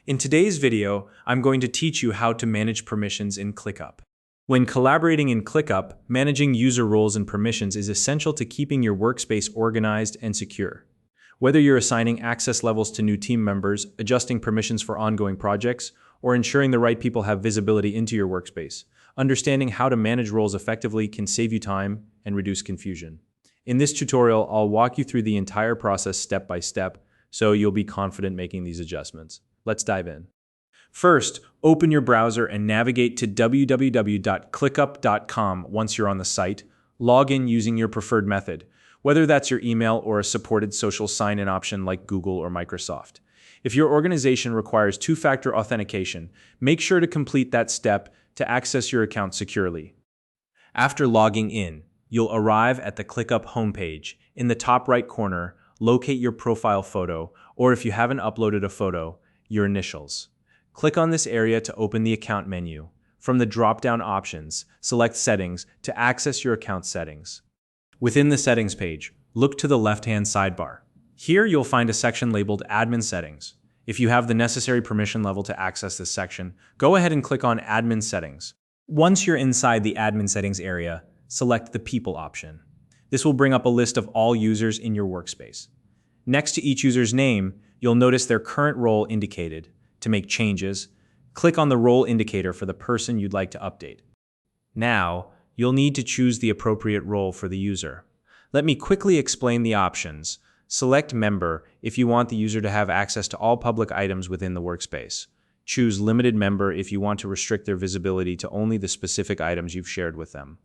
In today's video, I'm going to teach you how to manage permissions in ClickUp. When collaborating in ClickUp, managing user roles and permissions is essential to keeping your workspace organized and secure. Whether you're assigning access levels to new team members, adjusting permissions for ongoing projects, or ensuring the right people have visibility into your workspace, understanding how to manage roles effectively can save you time and reduce confusion. In this tutorial, I'll walk you through the entire process step by step, so you'll be confident making these adjustments. Let's dive in. First, open your browser and navigate to www.clickup.com. Once you're on the site, log in using your preferred method, whether that's your email or a supported social sign-in option like Google or Microsoft. If your organization requires two-factor authentication, make sure to complete that step to access your account securely. After logging in, you'll arrive at the ClickUp homepage. In the top right corner, locate your profile photo, or if you haven't uploaded a photo, your initials. Click on this area to open the account menu. From the drop-down options, select Settings to access your account settings. Within the Settings page, look to the left-hand sidebar. Here you'll find a section labeled Admin Settings. If you have the necessary permission level to access this section, go ahead and click on Admin Settings. Once you're inside the Admin Settings area, select the People option. This will bring up a list of all users in your workspace. Next to each user's name, you'll notice their current role indicated. To make changes, click on the role indicator for the person you'd like to update. Now, you'll need to choose the appropriate role for the user. Let me quickly explain the options. Select Member if you want the user to have access to all public items within the workspace. Choose Limited Member if you want to restrict their visibility to only the specific items you've shared with them.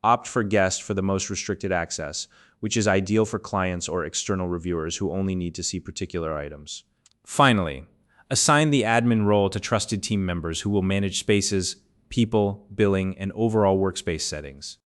Opt for Guest for the most restricted access, which is ideal for clients or external reviewers who only need to see particular items. Finally, assign the admin role to trusted team members who will manage spaces, people, billing, and overall workspace settings.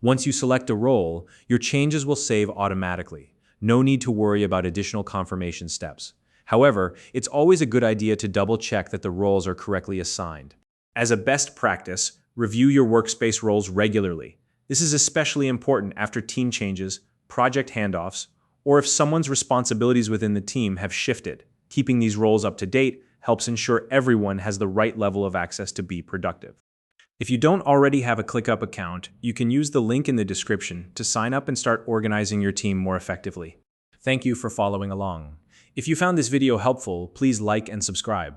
Once you select a role, your changes will save automatically. No need to worry about additional confirmation steps. However, it's always a good idea to double-check that the roles are correctly assigned. As a best practice, review your workspace roles regularly. This is especially important after team changes, project handoffs, or if someone's responsibilities within the team have shifted. Keeping these roles up to date helps ensure everyone has the right level of access to be productive. If you don't already have a ClickUp account, you can use the link in the description to sign up and start organizing your team more effectively. Thank you for following along. If you found this video helpful, please like and subscribe.